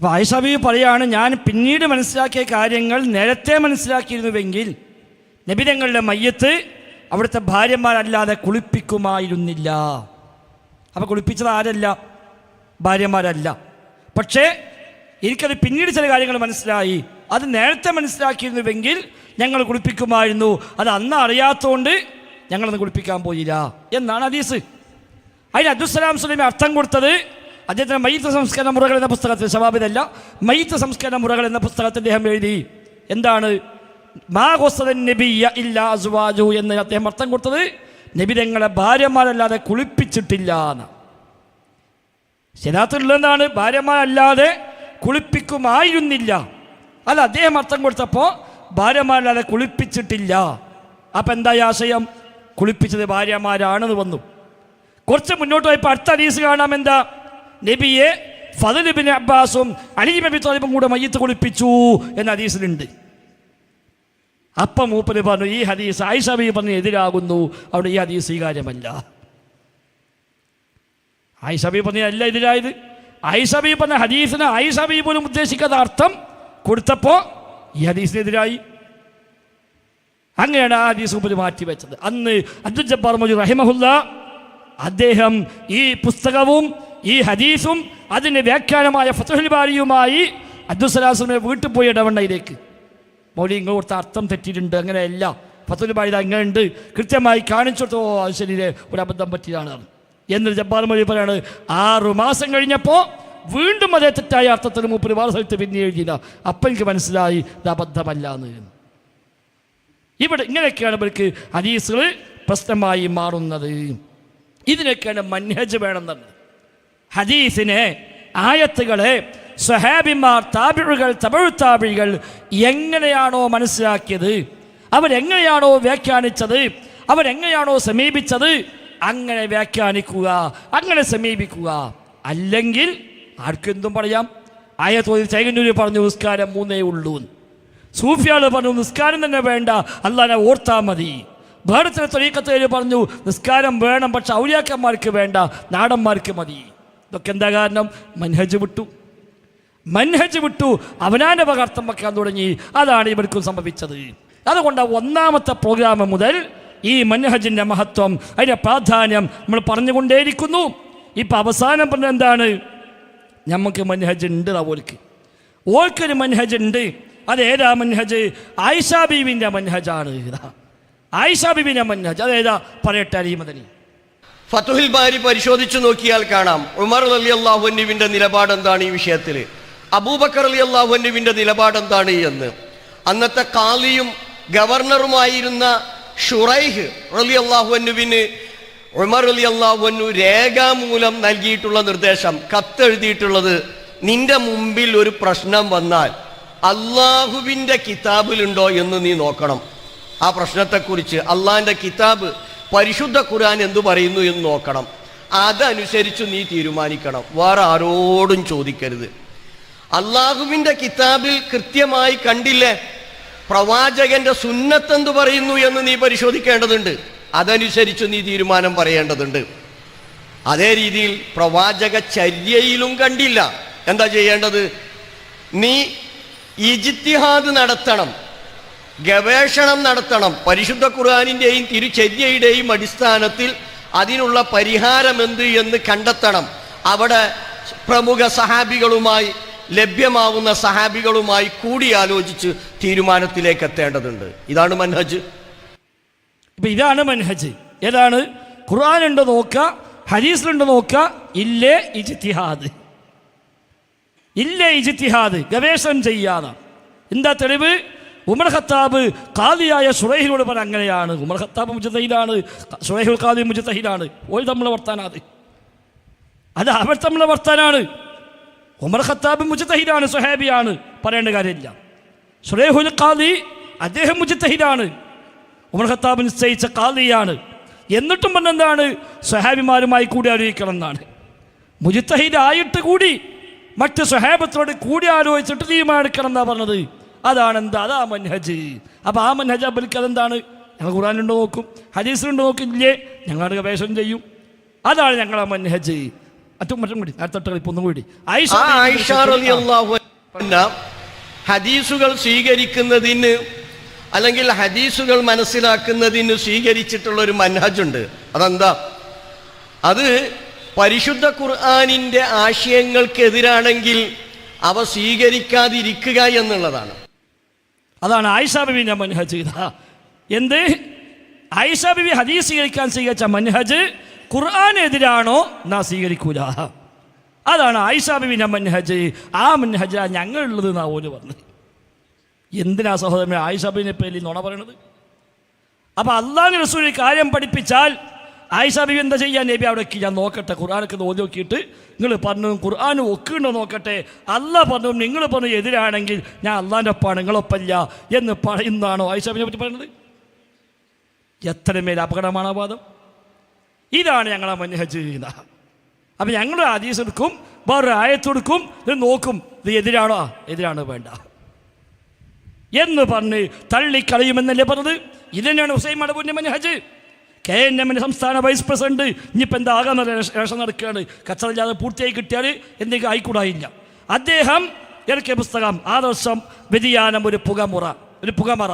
അപ്പോൾ ആയിഷ ബീവി പറയാണ്, ഞാൻ പിന്നീട് മനസ്സിലാക്കിയ കാര്യങ്ങൾ നേരത്തെ മനസ്സിലാക്കിയിരുന്നുവെങ്കിൽ നബിതങ്ങളുടെ മയ്യത്ത് അവിടുത്തെ ഭാര്യമാരല്ലാതെ കുളിപ്പിക്കുമായിരുന്നില്ല. അപ്പോൾ കുളിപ്പിച്ചത് ആരല്ല? ഭാര്യമാരല്ല. പക്ഷേ എനിക്കത് പിന്നീട് ചില കാര്യങ്ങൾ മനസ്സിലായി. അത് നേരത്തെ മനസ്സിലാക്കിയിരുന്നുവെങ്കിൽ ഞങ്ങൾ കുളിപ്പിക്കുമായിരുന്നു. അത് അന്ന് അറിയാത്തതുകൊണ്ട് ഞങ്ങളന്ന് കുളിപ്പിക്കാൻ പോയില്ല എന്നാണ് ഹദീസ്. അതിന് അബ്ദുസ്സലാം സുലൈമി അർത്ഥം കൊടുത്തത് അദ്ദേഹത്തിൻ്റെ മയ്യിത്ത് സംസ്കരണ മുറകൾ എന്ന പുസ്തകത്തിൽ, ശവാബിദല്ല, മയ്യിത്ത് സംസ്കരണ മുറകൾ എന്ന പുസ്തകത്തിൽ അദ്ദേഹം എഴുതി. എന്താണ്? മാ ഖുസ്സലൻ നബിയ്യ ഇല്ലാ അസ്വാജു എന്ന് അദ്ദേഹം അർത്ഥം കൊടുത്തത് നബി തങ്ങളെ ഭാര്യമാരല്ലാതെ കുളിപ്പിച്ചിട്ടില്ല എന്ന്. ശരീഅത്തിലുള്ളതാണ് ഭാര്യമാരല്ലാതെ കുളിപ്പിക്കുമായിരുന്നില്ല. അല്ല, അദ്ദേഹം അർത്ഥം കൊടുത്തപ്പോൾ ഭാര്യമാരല്ലാതെ കുളിപ്പിച്ചിട്ടില്ല. അപ്പം എന്തായി ആശയം? കുളിപ്പിച്ചത് ഭാര്യമാരാണെന്ന് വന്നു. കുറച്ച് മുന്നോട്ട് പോയപ്പോൾ അടുത്ത ഹദീസ് കാണാം. എന്താ? നബിയെ ഫദ്ൽ ഇബ്നു അബ്ബാസും അലി ഇബ്നു അബീ ത്വാലിബും കൂടെ മയ്യിത്ത് കുളിപ്പിച്ചു എന്ന ഹദീസിലുണ്ട്. അപ്പം മൂപ്പര് പറഞ്ഞു, ഈ ഹദീസ് ആയിഷ ബീവി പറഞ്ഞ് എതിരാകുന്നു, അവിടെ ഈ ഹദീസ് സ്വീകാര്യമല്ല. ആയിഷ ബീവി പറഞ്ഞല്ല എതിരായത്. ആയിഷ ബീവി പറഞ്ഞ ഹദീസിന് ആയിഷ ബീവി പോലും ഉദ്ദേശിക്കാത്ത അർത്ഥം കൊടുത്തപ്പോൾ ഈ ഹദീസിനെതിരായി. അങ്ങനെയാണ് ആ ഹദീസ് മൂപ്പര് മാറ്റി വെച്ചത്. അന്ന് അബ്ദുൽ ജബ്ബാർ മൗലവി റഹിമഹുല്ല അദ്ദേഹം ഈ പുസ്തകവും ഈ ഹദീസും അതിൻ്റെ വ്യാഖ്യാനമായ ഫത്ഹുൽ ബാരിയുമായി അബ്ദുസ്സലാമിനെ വീട്ടിൽ പോയി ഇടവണ്ണയിലേക്ക്, മൗലവി ഇങ്ങ് കൊടുത്ത അർത്ഥം തെറ്റിയിട്ടുണ്ട്, അങ്ങനെയല്ല, ഫത്ഹുൽ ബാരി അങ്ങനെ ഉണ്ട്, കൃത്യമായി കാണിച്ചു കൊടുത്തോ, അത് ശരീരെ ഒരു അബദ്ധം പറ്റിയതാണ് എന്ന് ജബ്ബാർ മൗലവി പറയാണ്. 6 മാസം കഴിഞ്ഞപ്പോൾ വീണ്ടും അതേ തെറ്റായ അർത്ഥത്തിൽ മൂപ്പര് വേറെ സ്ഥലത്ത് പിന്നെ എഴുതിയില്ല. അപ്പം എനിക്ക് മനസ്സിലായി ഇത് അബദ്ധമല്ല എന്ന്. ഇവിടെ ഇങ്ങനെയൊക്കെയാണ് ഇവർക്ക് ഹദീസുകൾ പ്രശ്നമായി മാറുന്നത്. ഇതിനൊക്കെയാണ് മൻഹജ് വേണമെന്നത്. ഹദീസിനെ, ആയത്തുകളെ സ്വഹാബിമാർ, താബിഉകൾ, തബഉ താബികൾ എങ്ങനെയാണോ മനസ്സിലാക്കിയത്, അവരെങ്ങനെയാണോ വ്യാഖ്യാനിച്ചത്, അവരെങ്ങനെയാണോ സമീപിച്ചത്, അങ്ങനെ വ്യാഖ്യാനിക്കുക, അങ്ങനെ സമീപിക്കുക. അല്ലെങ്കിൽ ആർക്കെന്തും പറയാം. ആയത്തോതിൽ ചൈകന്നൂര് പറഞ്ഞു നിസ്കാരം 3 ഉള്ളൂ. സൂഫിയാൾ പറഞ്ഞു നിസ്കാരം തന്നെ വേണ്ട, അല്ലാഹനെ ഓർത്താൽ മതി. വേറെ ചില ത്വരീഖത്തുകാർ പറഞ്ഞു നിസ്കാരം വേണം, പക്ഷെ ഔലിയാക്കന്മാർക്ക് വേണ്ട, നാടന്മാർക്ക് മതി. ഇതൊക്കെ എന്താ കാരണം? മൻഹജ് വിട്ടു. മൻഹജ് വിട്ടു, അവനാൻ്റെ വക അർത്ഥം വെക്കാൻ തുടങ്ങി. അതാണ് ഇവർക്കും സംഭവിച്ചത്. അതുകൊണ്ട് 1ാമത്തെ പ്രോഗ്രാം മുതൽ ഈ മൻഹജിൻ്റെ മഹത്വം, അതിൻ്റെ പ്രാധാന്യം നമ്മൾ പറഞ്ഞുകൊണ്ടേയിരിക്കുന്നു. ഇപ്പം അവസാനം പറഞ്ഞത് എന്താണ്? നമുക്ക് മൻഹജ് ഉണ്ട്. ഓൾക്കൊരു മൻഹജ് ഉണ്ട്. അതേതാ മൻഹജ്? ആയിഷ ബീവിൻ്റെ മൻഹജാണ്. ആയിഷ ബീവിൻ്റെ മൻഹജ് അതേതാ? പറയട്ടെ അലി മദനി. ഫത്ഹുൽ ബാരി പരിശോധിച്ചു നോക്കിയാൽ കാണാം ഉമർ റളിയല്ലാഹു അൻഹുവിന്റെ നിലപാട് എന്താണ് ഈ വിഷയത്തിൽ, അബൂബക്കർ റളിയല്ലാഹു അൻഹുവിന്റെ നിലപാട് എന്താണ് എന്ന്. അന്നത്തെ ഖാലിയും ഗവർണറുമായിരുന്ന ഷുറൈഹ് റളിയല്ലാഹു അൻഹുവിന് ഉമർ റളിയല്ലാഹു അൻഹു രേഖാമൂലം നൽകിയിട്ടുള്ള നിർദ്ദേശം, കത്തെഴുതിയിട്ടുള്ളത്, നിന്റെ മുമ്പിൽ ഒരു പ്രശ്നം വന്നാൽ അള്ളാഹുവിൻ്റെ കിതാബിലുണ്ടോ എന്ന് നീ നോക്കണം. ആ പ്രശ്നത്തെക്കുറിച്ച് അള്ളാഹിൻ്റെ കിതാബ്, പരിശുദ്ധ ഖുർആൻ എന്തു പറയുന്നു എന്ന് നോക്കണം. അതനുസരിച്ച് നീ തീരുമാനിക്കണം. വേറെ ആരോടും ചോദിക്കരുത്. അള്ളാഹുവിൻ്റെ കിതാബിൽ കൃത്യമായി കണ്ടില്ലേ പ്രവാചകന്റെ സുന്നത്ത് എന്തു പറയുന്നു എന്ന് നീ പരിശോധിക്കേണ്ടതുണ്ട്. അതനുസരിച്ച് നീ തീരുമാനം പറയേണ്ടതുണ്ട്. അതേ രീതിയിൽ പ്രവാചക ചര്യയിലും കണ്ടില്ല. എന്താ ചെയ്യേണ്ടത്? നീ ഇജ്തിഹാദ് നടത്തണം, ഗവേഷണം നടത്തണം. പരിശുദ്ധ ഖുർആനിൻ്റെയും തിരുചര്യയുടെയും അടിസ്ഥാനത്തിൽ അതിനുള്ള പരിഹാരം എന്ത് എന്ന് കണ്ടെത്തണം. അവിടെ പ്രമുഖ സഹാബികളുമായി, ലഭ്യമാവുന്ന സഹാബികളുമായി കൂടിയാലോചിച്ച് തീരുമാനത്തിലേക്ക് എത്തേണ്ടതുണ്ട്. ഇതാണ് മൻഹജ്. ഇപ്പം ഇതാണ് മൻഹജ്. ഏതാണ്? ഖുർആനുണ്ടോ നോക്കുക, ഹദീസിലുണ്ടോ നോക്കുക, ഇല്ലേ ഇജ്തിഹാദ്, ഇല്ലേ ഇജ്തിഹാദ്, ഗവേഷണം ചെയ്യാതെ. എന്താ തെളിവ്? ഉമർ ഖത്താബ് ഖാദിയായ ഷുറൈഹിനോട് പറഞ്ഞ അങ്ങനെയാണ്. ഉമർ ഖത്താബ് മുജ്തഹിദാണ്, ഷുറൈഹുൽ ഖാദി മുജ്തഹിദാണ്. ഓൾ തമ്മിലുള്ള വർത്താനാണ് അത് അവർ തമ്മിലുള്ള വർത്താനാണ്. ഉമർ ഖത്താബ് മുജ്തഹിദാണ്, സ്വഹാബിയാണ്, പറയേണ്ട കാര്യമില്ല. ഷുറൈഹുൽ ഖാദി അദ്ദേഹം മുജ്തഹിദാണ്, ഉമർ ഖത്താബ് നിശ്ചയിച്ച ഖാദിയാണ്. എന്നിട്ടും പറഞ്ഞെന്താണ്? സ്വഹാബിമാരുമായി കൂടി ആലോചിക്കണം എന്നാണ്. മുജ്തഹിദായിട്ട് കൂടി മറ്റ് സ്വഹാബത്തോട് കൂടി ആലോചിച്ചിട്ട് തീരുമാനിക്കണം എന്നാണ് പറഞ്ഞത്. അതാണ് എന്താ? അതാ മൻഹജ്. അപ്പോൾ ആ മൻഹജ് അബലിക്ക് അതെന്താണ്? ഞങ്ങൾ ഖുർആനുണ്ടോ നോക്കും, ഹദീസിലുണ്ടോ നോക്കില്ലേ, ഞങ്ങളുടെ ഗവേഷണം ചെയ്യും. അതാണ് ഞങ്ങളെ മൻഹജ്. മറ്റും കൂടി നേരത്തെ ഇപ്പൊ ഒന്നും കൂടി ആയിഷ റളിയല്ലാഹു അൻഹ ഹദീസുകൾ സ്വീകരിക്കുന്നതിന് അല്ലെങ്കിൽ ഹദീസുകൾ മനസ്സിലാക്കുന്നതിന് സ്വീകരിച്ചിട്ടുള്ള ഒരു മൻഹജുണ്ട്. അതെന്താ? അത് പരിശുദ്ധ ഖുർആനിന്റെ ആശയങ്ങൾക്കെതിരാണെങ്കിൽ അവ സ്വീകരിക്കാതിരിക്കുക എന്നുള്ളതാണ്. അതാണ് ആയിഷ ബിബിന്റെ മൻഹജ്. എന്ത്? ആയിഷ ബിബി ഹദീസ് സ്വീകരിക്കാൻ സ്വീകരിച്ച മൻഹജ് ഖുർആനെതിരാണോ എന്നാ സ്വീകരിക്കൂല. അതാണ് ആയിഷ ബിബിന്റെ മൻഹജ്. ആ മൻഹജാ ഞങ്ങളുള്ളത് എന്നാ ഓല് പറഞ്ഞത്. എന്തിനാ സഹോദരൻ ആയിഷ ബിബിനെ പേരിൽ നുണ പറയണത്? അപ്പൊ അള്ളാഹു റസൂൽ കാര്യം പഠിപ്പിച്ചാൽ ആയിഷ ബിബി എന്താ ചെയ്യാൻ? നബി അവിടെ ഞാൻ നോക്കട്ടെ, ഖുർആനൊക്കെ ഓതി നോക്കിയിട്ട് നിങ്ങൾ പറഞ്ഞു ഖുർആൻ ഒക്കുണ്ടോ നോക്കട്ടെ, അള്ളാഹ് പറഞ്ഞു നിങ്ങൾ പറഞ്ഞു എതിരാണെങ്കിൽ ഞാൻ അള്ളാഹിൻ്റെ ഒപ്പാണ് നിങ്ങളൊപ്പല്ല എന്ന് പറയുന്നതാണോ ആയിഷ ബിബിനെ പറ്റി പറയുന്നത്? എത്ര മേൽ അപകടമാണ് ആ വാദം. ഇതാണ് ഞങ്ങളെ മൻഹജ്. അപ്പം ഞങ്ങൾ ഹദീസ് എടുക്കും, വേറൊരു ആയത്തെടുക്കും, ഇത് നോക്കും, ഇത് എതിരാണോ? എതിരാണോ? വേണ്ട എന്ന് പറഞ്ഞ് തള്ളിക്കളയുമെന്നല്ലേ പറഞ്ഞത്. ഇത് തന്നെയാണ് ഹുസൈൻ മടവൂരിൻ്റെ മൻഹജ്. KNM സംസ്ഥാന വൈസ് പ്രസിഡന്റ്. ഇനിയിപ്പോൾ എന്താ ആകാൻ രേഷൻ നടക്കുകയാണ്. കച്ചറില്ലാതെ പൂർത്തിയായി കിട്ടിയാൽ എന്തെങ്കിലും ആയിക്കൂടായില്ല. അദ്ദേഹം ഇറക്കിയ പുസ്തകം ആദർശം വ്യതിയാനം ഒരു പുകമറ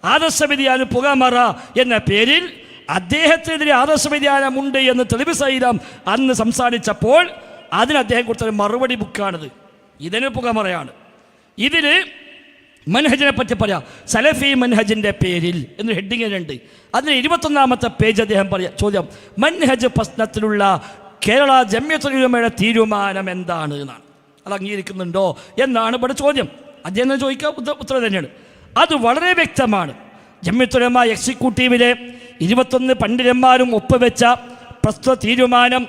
ആദർശ വ്യതിയാനം പുകമറ എന്ന പേരിൽ അദ്ദേഹത്തിനെതിരെ ആദർശ വ്യതിയാനമുണ്ട് എന്ന് തെളിവ് സഹിതം അന്ന് സംസാരിച്ചപ്പോൾ അതിന് അദ്ദേഹം കൊടുത്തൊരു മറുപടി ബുക്കാണിത്. ഇതിന് പുകമറയാണ്. ഇതിൽ മൻഹജിനെ പറ്റി പറയാം. സലഫി മൻഹജിൻ്റെ പേരിൽ എന്ന് ഹെഡിങ്ങിലുണ്ട്. അതിന് 21-ാമത്തെ പേജ് അദ്ദേഹം പറയാം. ചോദ്യം: മൻഹജ് പ്രശ്നത്തിലുള്ള കേരള ജംഇയ്യത്തുൽ ഉലമയുടെ തീരുമാനം എന്താണ് എന്നാണ്. അത് അംഗീകരിക്കുന്നുണ്ടോ എന്നാണ് ഇവിടെ ചോദ്യം. അദ്ദേഹം ചോദിക്കുക, ഉത്തരം തന്നെയാണ്. അത് വളരെ വ്യക്തമാണ്. ജംഇയ്യത്തുൽ ഉലമ എക്സിക്യൂട്ടീവിലെ 21 പണ്ഡിതന്മാരും ഒപ്പുവെച്ച പ്രസ്തുത തീരുമാനം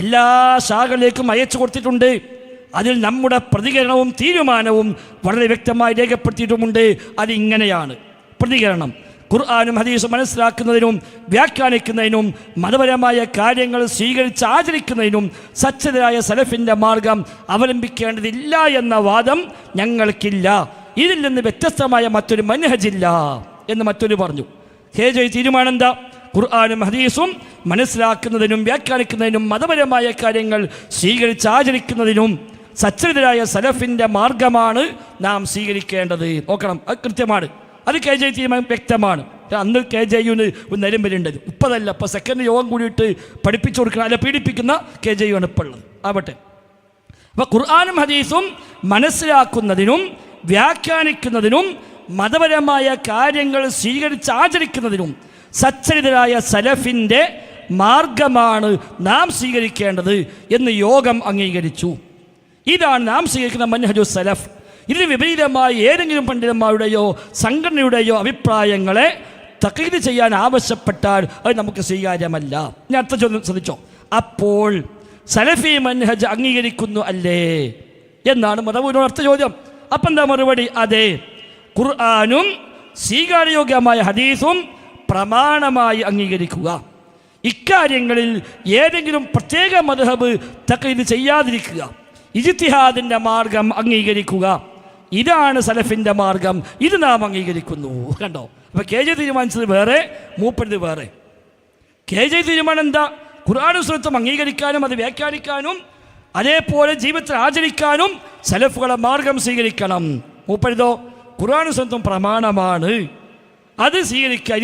എല്ലാ ശാഖകളിലേക്കും അയച്ചു കൊടുത്തിട്ടുണ്ട്. അതിൽ നമ്മുടെ പ്രതികരണവും തീരുമാനവും വളരെ വ്യക്തമായി രേഖപ്പെടുത്തിയിട്ടുമുണ്ട്. അതിങ്ങനെയാണ് പ്രതികരണം: ഖുർആനും ഹദീസും മനസ്സിലാക്കുന്നതിനും വ്യാഖ്യാനിക്കുന്നതിനും മതപരമായ കാര്യങ്ങൾ സ്വീകരിച്ച് ആചരിക്കുന്നതിനും സച്ചതരായ സലഫിൻ്റെ മാർഗം അവലംബിക്കേണ്ടതില്ല എന്ന വാദം ഞങ്ങൾക്കില്ല. ഇതിൽ നിന്ന് വ്യത്യസ്തമായ മറ്റൊരു മൻഹജില്ല എന്ന് മറ്റൊരു പറഞ്ഞു. തീരുമാനം എന്താ? ഖുർആനും ഹദീസും മനസ്സിലാക്കുന്നതിനും വ്യാഖ്യാനിക്കുന്നതിനും മതപരമായ കാര്യങ്ങൾ സ്വീകരിച്ച് ആചരിക്കുന്നതിനും സച്ചരിതരായ സലഫിൻ്റെ മാർഗമാണ് നാം സ്വീകരിക്കേണ്ടത്. നോക്കണം, അത് കൃത്യമാണ്. അത് KJ തീരുമാനം വ്യക്തമാണ്. അന്ന് KJയുന് ഒരു നിലമ്പലുണ്ടത്. ഇപ്പതല്ല, ഇപ്പോൾ സെക്കൻഡ് യോഗം കൂടിയിട്ട് പഠിപ്പിച്ചു കൊടുക്കണം, അല്ല പീഡിപ്പിക്കുന്ന KJയു ആണ് ഇപ്പോൾ ഉള്ളത്. ആവട്ടെ. അപ്പോൾ ഖുർആനും ഹദീസും മനസ്സിലാക്കുന്നതിനും വ്യാഖ്യാനിക്കുന്നതിനും മതപരമായ കാര്യങ്ങൾ സ്വീകരിച്ച് ആചരിക്കുന്നതിനും സച്ചരിതരായ സലഫിൻ്റെ മാർഗമാണ് നാം സ്വീകരിക്കേണ്ടത് എന്ന് യോഗം അംഗീകരിച്ചു. ഇതാണ് നാം സ്വീകരിക്കുന്ന മൻഹജു സലഫ്. ഇതിന് വിപരീതമായി ഏതെങ്കിലും പണ്ഡിതന്മാരുടെയോ സംഘടനയുടെയോ അഭിപ്രായങ്ങളെ തഖീദ് ചെയ്യാൻ ആവശ്യപ്പെട്ടാൽ അത് നമുക്ക് സ്വീകാര്യമല്ല. ഞാൻ അടുത്ത ചോദ്യം ശ്രദ്ധിച്ചോ. അപ്പോൾ സലഫി മൻഹജ് അംഗീകരിക്കുന്നു അല്ലേ എന്നാണ് മദബൂരിനോട് അടുത്ത ചോദ്യം. അപ്പം എന്താ മറുപടി? അതെ, ഖുർആനും സ്വീകാര്യയോഗ്യമായ ഹദീസും പ്രമാണമായി അംഗീകരിക്കുക. ഇക്കാര്യങ്ങളിൽ ഏതെങ്കിലും പ്രത്യേക മദ്ഹബ് തഖീദ് ചെയ്യാതിരിക്കുക. ഇജ്തിഹാദിൻ്റെ മാർഗം അംഗീകരിക്കുക. ഇതാണ് സലഫിൻ്റെ മാർഗം. ഇത് നാം അംഗീകരിക്കുന്നു. കണ്ടോ? അപ്പോൾ KJ തീരുമാനിച്ചത് വേറെ, മൂപ്പരുത് വേറെ. KJ തീരുമാനം എന്താ? ഖുർആനും സുന്നത്തും അംഗീകരിക്കാനും അത് വ്യാഖ്യാനിക്കാനും അതേപോലെ ജീവിതത്തിൽ ആചരിക്കാനും സലഫുകളെ മാർഗം സ്വീകരിക്കണം. മൂപ്പരുതോ ഖുർആനും സുന്നത്തും പ്രമാണമാണ്, അത് സ്വീകരിക്കുക,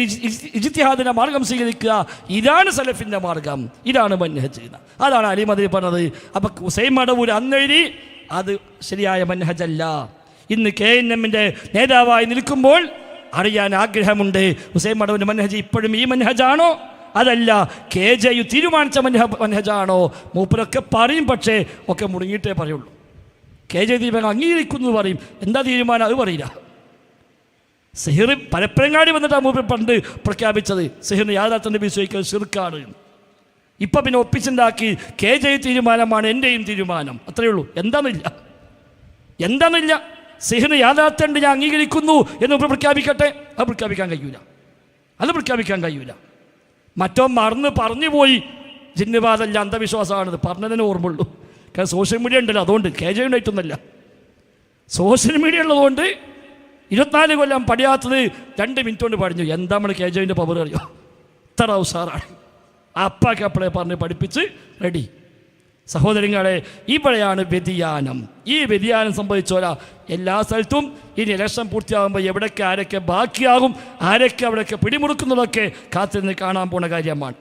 ഇജ്തിഹാദിൻ്റെ മാർഗം സ്വീകരിക്കുക. ഇതാണ് സലഫിൻ്റെ മാർഗം, ഇതാണ് മൻഹജ്. അതാണ് അലി മദനി പറഞ്ഞത്. അപ്പം ഹുസൈൻ മടവൂർ അന്നെഴുതി അത് ശരിയായ മൻഹജല്ല. ഇന്ന് KNMൻ്റെ നേതാവായി നിൽക്കുമ്പോൾ അറിയാൻ ആഗ്രഹമുണ്ട്, ഹുസൈൻ മടവൂരിൻ്റെ മൻഹജ് ഇപ്പോഴും ഈ മൻഹജാണോ അതല്ല KJയു തീരുമാനിച്ച മൻഹജാണോ? മൂപ്പരൊക്കെ പറയും, പക്ഷേ ഒക്കെ മുടങ്ങിയിട്ടേ പറയുള്ളൂ. KJ തീരുമാനം അംഗീകരിക്കുന്നു പറയും, എന്താ തീരുമാനം അത് പറയില്ല. സിഹിർ പരപ്പരങ്ങാടി വന്നിട്ടാണ് മൂപ്പർ പണ്ട് പ്രഖ്യാപിച്ചത് സിഹിറിന് യാഥാർത്ഥ്യം വിശ്വസിക്കൽ ശിർക്കാണ്. ഇപ്പം പിന്നെ ഒപ്പിച്ചുണ്ടാക്കി KJ തീരുമാനമാണ് എൻ്റെയും തീരുമാനം, അത്രയേ ഉള്ളൂ. എന്താണെന്നില്ല. സിഹിറിന് യാഥാർത്ഥ്യം ഞാൻ അംഗീകരിക്കുന്നു എന്ന് പ്രഖ്യാപിക്കട്ടെ, അത് പ്രഖ്യാപിക്കാൻ കഴിയൂല. മറ്റോ മറന്ന് പറഞ്ഞു പോയി ജിന്നുവാദല്ല അന്ധവിശ്വാസമാണിത് പറഞ്ഞതിന് ഓർമ്മയുള്ളൂ. കാരണം സോഷ്യൽ മീഡിയ ഉണ്ടല്ലോ, അതുകൊണ്ട് KJ ഉണ്ടായിട്ടൊന്നുമല്ല. സോഷ്യൽ മീഡിയ ഉള്ളതുകൊണ്ട് 24 കൊല്ലം പഠിയാത്തത് 2 മിനിറ്റ് കൊണ്ട് പഠിഞ്ഞു. എന്താ നമ്മൾ KJൻ്റെ പവർ അറിയോ? ഇത്ര ഉസാറാണ്. അപ്പാക്ക് അപ്പളെ പറഞ്ഞ് പഠിപ്പിച്ച് റെഡി. സഹോദരങ്ങളെ, ഇവിടെയാണ് വ്യതിയാനം. ഈ വ്യതിയാനം സംഭവിച്ചോരാ എല്ലാ സ്ഥലത്തും ഇനി ഇലക്ഷൻ പൂർത്തിയാകുമ്പോൾ എവിടേക്ക് ആരൊക്കെ ബാക്കിയാകും, ആരൊക്കെ അവിടെയൊക്കെ പിടിമുറുക്കുന്നതൊക്കെ കാത്തിരുന്ന് കാണാൻ പോണ കാര്യമാണ്.